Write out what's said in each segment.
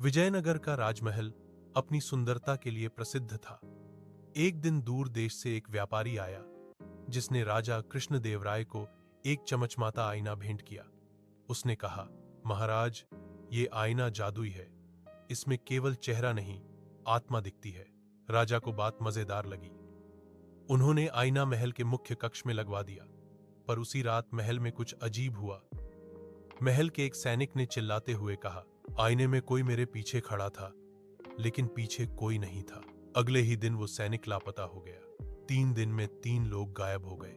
विजयनगर का राजमहल अपनी सुंदरता के लिए प्रसिद्ध था। एक दिन दूर देश से एक व्यापारी आया जिसने राजा कृष्णदेवराय को एक चमचमाता आईना भेंट किया। उसने कहा, महाराज, ये आईना जादुई है। इसमें केवल चेहरा नहीं, आत्मा दिखती है। राजा को बात मजेदार लगी। उन्होंने आईना महल के मुख्य कक्ष में लगवा दिया। पर उसी रात महल में कुछ अजीब हुआ। महल के एक सैनिक ने चिल्लाते हुए कहा, आईने में कोई मेरे पीछे खड़ा था, लेकिन पीछे कोई नहीं था। अगले ही दिन वो सैनिक लापता हो गया। 3 दिन में 3 लोग गायब हो गए।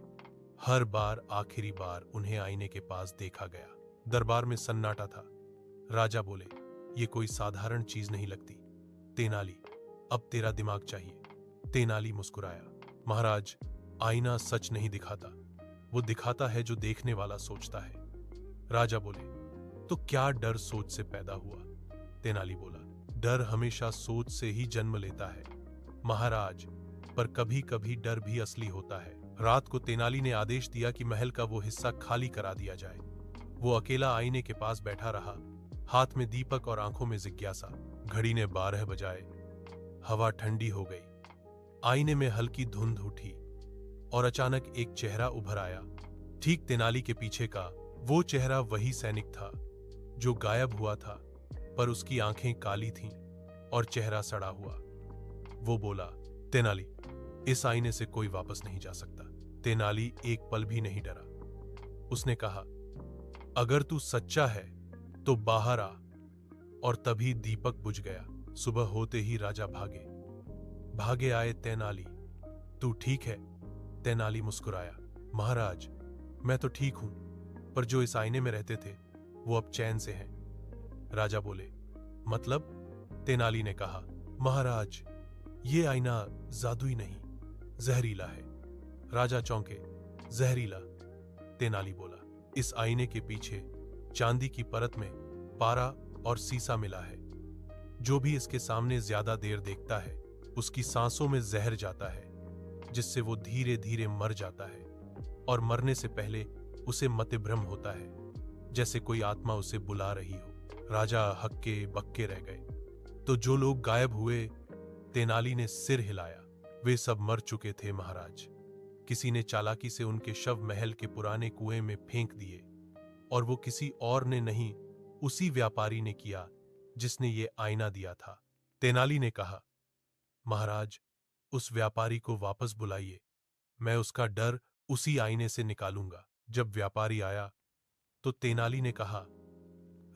हर बार आखिरी बार उन्हें आईने के पास देखा गया। दरबार में सन्नाटा था। राजा बोले, ये कोई साधारण चीज नहीं लगती। तेनाली, अब तेरा दिमाग चाहिए। तेनाली मुस्कुराया, महाराज, आईना सच नहीं दिखाता, वो दिखाता है जो देखने वाला सोचता है। राजा बोले, तो क्या डर सोच से पैदा हुआ? तेनाली बोला, डर हमेशा सोच से ही जन्म लेता है महाराज, पर कभी कभी डर भी असली होता है। रात को तेनाली ने आदेश दिया कि महल का वो हिस्सा खाली करा दिया जाए। वो अकेला आईने के पास बैठा रहा, हाथ में दीपक और आंखों में जिज्ञासा। घड़ी ने 12 बजाए। हवा ठंडी हो गई। आईने में हल्की धुंध उठी और अचानक एक चेहरा उभर आया। ठीक तेनाली के पीछे का वो चेहरा वही सैनिक था जो गायब हुआ था, पर उसकी आंखें काली थीं और चेहरा सड़ा हुआ। वो बोला, तेनाली, इस आईने से कोई वापस नहीं जा सकता। तेनाली एक पल भी नहीं डरा। उसने कहा, अगर तू सच्चा है तो बाहर आ। और तभी दीपक बुझ गया। सुबह होते ही राजा भागे आए तेनाली। तू ठीक है? तेनाली मुस्कुराया, महाराज, मैं तो ठीक हूं, पर जो इस आईने में रहते थे वो अब चैन से हैं। राजा बोले, मतलब? तेनाली ने कहा, महाराज, ये आईना जादुई नहीं, जहरीला है। राजा चौंके, जहरीला? तेनाली बोला, इस आईने के पीछे चांदी की परत में पारा और सीसा मिला है। जो भी इसके सामने ज्यादा देर देखता है उसकी सांसों में जहर जाता है, जिससे वो धीरे धीरे मर जाता है। और मरने से पहले उसे मतिभ्रम होता है, जैसे कोई आत्मा उसे बुला रही हो। राजा हक्के बक्के रह गए। तो जो लोग गायब हुए? तेनाली ने सिर हिलाया, वे सब मर चुके थे महाराज। किसी ने चालाकी से उनके शव महल के पुराने कुएं में फेंक दिए, और वो किसी और ने नहीं, उसी व्यापारी ने किया जिसने ये आईना दिया था। तेनाली ने कहा, महाराज, उस व्यापारी को वापस बुलाइए। मैं उसका डर उसी आईने से निकालूंगा। जब व्यापारी आया तो तेनाली ने कहा,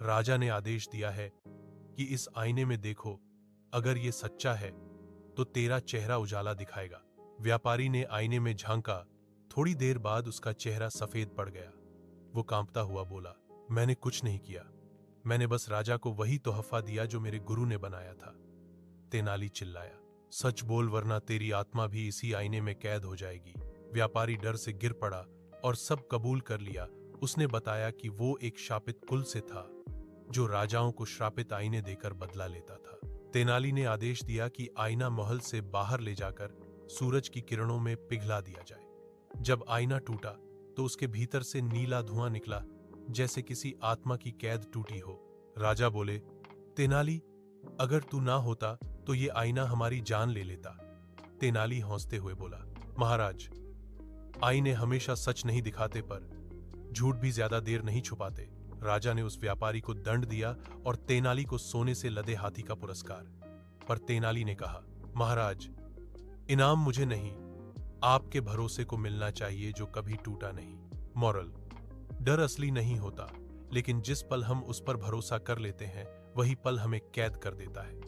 राजा ने आदेश दिया है कि इस आईने में देखो, अगर ये सच्चा है तो तेरा चेहरा उजाला दिखाएगा। व्यापारी ने आईने में झांका। थोड़ी देर बाद उसका चेहरा सफेद पड़ गया। वो कांपता हुआ बोला, मैंने कुछ नहीं किया, मैंने बस राजा को वही तोहफा दिया जो मेरे गुरु ने बनाया था। तेनाली चिल्लाया, सच बोल, वरना तेरी आत्मा भी इसी आईने में कैद हो जाएगी। व्यापारी डर से गिर पड़ा और सब कबूल कर लिया। उसने बताया कि वो एक शापित कुल से था जो राजाओं को श्रापित आईने देकर बदला लेता था। तेनाली ने आदेश दिया कि आईना महल से बाहर ले जाकर सूरज की किरणों में पिघला दिया जाए। जब आईना टूटा तो उसके भीतर से नीला धुआं निकला, जैसे किसी आत्मा की कैद टूटी हो। राजा बोले, तेनाली, अगर तू ना होता तो ये आईना हमारी जान ले लेता। तेनाली हौंसते हुए बोला, महाराज, आईने हमेशा सच नहीं दिखाते, पर झूठ भी ज्यादा देर नहीं छुपाते। राजा ने उस व्यापारी को दंड दिया और तेनाली को सोने से लदे हाथी का पुरस्कार। पर तेनाली ने कहा, महाराज, इनाम मुझे नहीं, आपके भरोसे को मिलना चाहिए जो कभी टूटा नहीं। मॉरल, डर असली नहीं होता, लेकिन जिस पल हम उस पर भरोसा कर लेते हैं वही पल हमें कैद कर देता है।